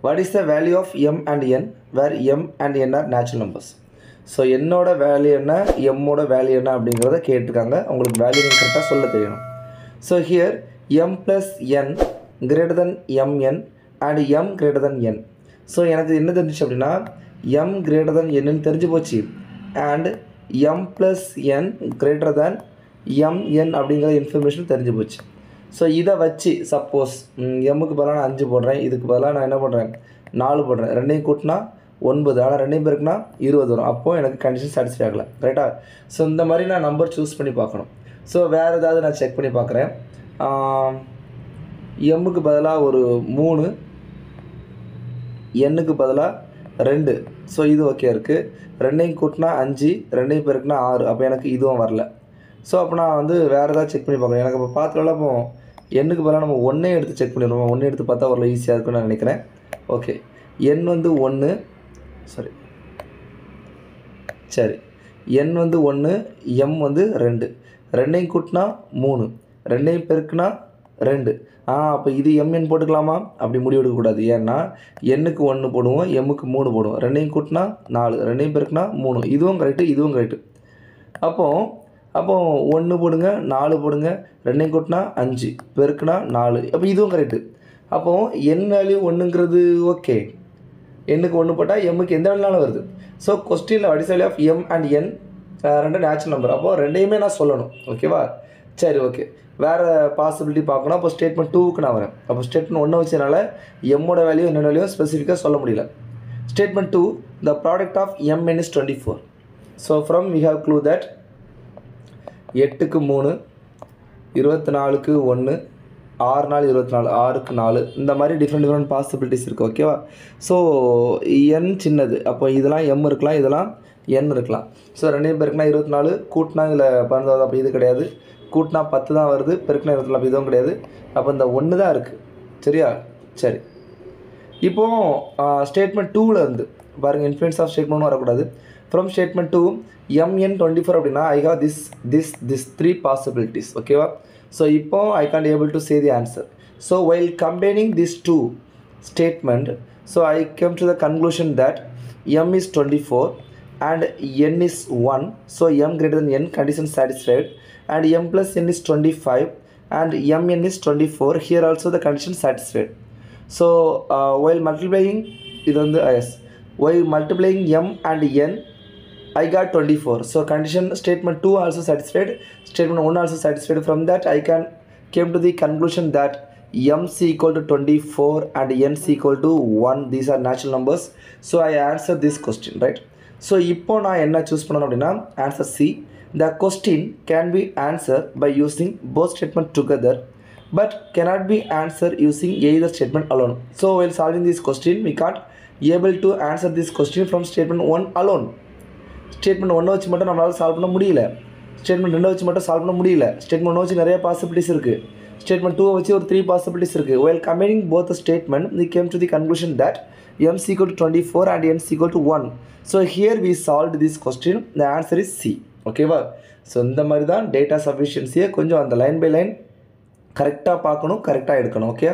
What is the value of m and n where m and n are natural numbers? So என்னோட value என்ன எம்மோட value என்ன அப்படிங்கிறத கேட்டிருக்காங்க. உங்களுக்கு வேல்யூ கரெக்டாக சொல்ல தெரியணும். So here m plus n greater than mn and m greater than n. So எனக்கு என்ன தெரிஞ்சிச்சு அப்படின்னா m greater than n தெரிஞ்சு போச்சு and m plus n greater than mn அப்படிங்கிற இன்ஃபர்மேஷன் தெரிஞ்சு போச்சு. ஸோ இதை வச்சு சப்போஸ் எம்முக்கு பதிலாக நான் 5 போடுறேன், இதுக்கு பதிலாக நான் என்ன பண்ணுறேன் 4 போடுறேன், ரெண்டையும் கூட்டினா 9, ஆனால் ரெண்டையும் பேருக்குனா 20 வரும். அப்போது எனக்கு கண்டிஷன் சாட்டிஸ்ஃபை ஆகலை. ரைட்டா? ஸோ இந்த மாதிரி நான் நம்பர் சூஸ் பண்ணி பார்க்கணும். ஸோ வேறு ஏதாவது நான் செக் பண்ணி பார்க்குறேன். எம்முக்கு பதிலாக ஒரு 3, எண்ணுக்கு பதிலாக 2. ஸோ இது ஓகே இருக்குது. ரெண்டையும் கூட்டினா 5, ரெண்டையும் பேருக்குனா 6. அப்போ எனக்கு இதுவும் வரல. ஸோ அப்போ நான் வந்து வேறு ஏதாவது செக் பண்ணி பார்க்குறேன். எனக்கு இப்போ பார்த்துக்கலாம். அப்போ எண்ணுக்கு பதிலாக நம்ம 1 எடுத்து செக் பண்ணிடுவோம். 1 எடுத்து பார்த்தா ஒரு ஈஸியாக இருக்குன்னு நான் நினைக்கிறேன். ஓகே, எண் வந்து 1, சரி எண் வந்து 1, எம் வந்து 2, ரெண்டையும் கூட்டினா 3, ரெண்டையும் பெருக்குனா 2. அப்போ இது mn போட்டுக்கலாமா? அப்படி முடிவு எடுக்கக்கூடாது. ஏன்னா எண்ணுக்கு 1 போடுவோம், எம்முக்கு 3 போடுவோம், ரெண்டையும் கூட்டினா 4, ரெண்டையும் பெருக்குனா 3. இதுவும் கரெக்டு, இதுவும் கரெக்டு. அப்போ 1 போடுங்க, 4 போடுங்க, ரெண்டையும் கூட்டினா 5, பெருக்குனா 4. அப்போ இதுவும் கரெக்டு. அப்போது என் வேல்யூ 1ங்கிறது ஓகே. எண்ணுக்கு 1 போட்டால் எம்முக்கு எந்த வேல்யூனாலும் வருது. ஸோ கொஸ்டினில் what is value of M and N, ரெண்டு நேச்சுரல் நம்பர். அப்போது ரெண்டையுமே நான் சொல்லணும். ஓகேவா? சரி, ஓகே. வேறு பாசிபிலிட்டி பார்க்கணும். அப்போ ஸ்டேட்மெண்ட் 2க்கு நான் வரேன். அப்போ ஸ்டேட்மெண்ட் 1 வச்சதுனால எம்மோட வேல்யூ என்ன வேல்யூ ஸ்பெசிஃபிக்காக சொல்ல முடியல. Statement 2, the product of mn is 24. So from we have clue that 8க்கு 3, 24க்கு 1, 6 நாள் 24, 6க்கு 4. இந்த மாதிரி டிஃப்ரெண்ட் பாசிபிலிட்டிஸ் இருக்குது. ஓகேவா? ஸோ n சின்னது. அப்போ இதெல்லாம் m இருக்கலாம், இதெல்லாம் n இருக்கலாம். ஸோ ரெண்டையும் பெருக்குனா 24, கூட்டினா இதில் 16. அப்போ இது கிடையாது. கூட்டினா 10 தான் வருது, பெருக்குனா 24. அப்போ இதுவும் கிடையாது. அப்போ இந்த 1 தான் இருக்குது. சரியா? சரி. இப்போது ஸ்டேட்மெண்ட் 2ல் இருந்து பாருங்கள், இன்ஃப்ளூயன்ஸ் ஆஃப் ஸ்டேட்மெண்ட்டும் வரக்கூடாது. ஃப்ரம் ஸ்டேட்மெண்ட் 2 mn 24 அப்படின்னா ஐ ஹாவ் this 3 possibilities. ஓகேவா? ஸோ இப்போ I can't able to say the answer. So while combining these 2 statement, so I came to the conclusion that m is 24 and n is 1. So m greater than n condition satisfied, and m plus n is 25 and mn is 24. Here also the condition satisfied. So while multiplying while multiplying m and n, I got 24. So condition statement 2 also satisfied, statement 1 also satisfied. From that I came to the conclusion that m is equal to 24 and n is equal to 1. These are natural numbers. So I answered this question, right? So இப்போ நான் என்ன choose பண்ணணும் அப்படின்னா answer C. The question can be answered by using both statement together, but cannot be answered using either statement alone. So while solving this question, we can't able to answer this question from statement 1 alone. Statement 1 வச்சு மட்டும் நம்மளால் solve பண்ண முடியல. Statement 2 வச்சு மட்டும் solve பண்ண முடியல. Statement 1 வச்சு நிறைய பாசிபிலிட்டிஸ் இருக்குது. ஸ்டேட்மெண்ட் 2 வச்சு ஒரு 3 பாசிபிலிட்டிஸ் இருக்குது. while combining both the statement, we came to the conclusion that m is equal to 24 and n is equal to 1. So here we solved this question. The answer is C. ஓகேவா? So இந்த மாதிரி தான் data சஃபிஷியன்சியை கொஞ்சம் அந்த line by line கரெக்டாக பார்க்கணும், கரெக்டாக எடுக்கணும். ஓகே.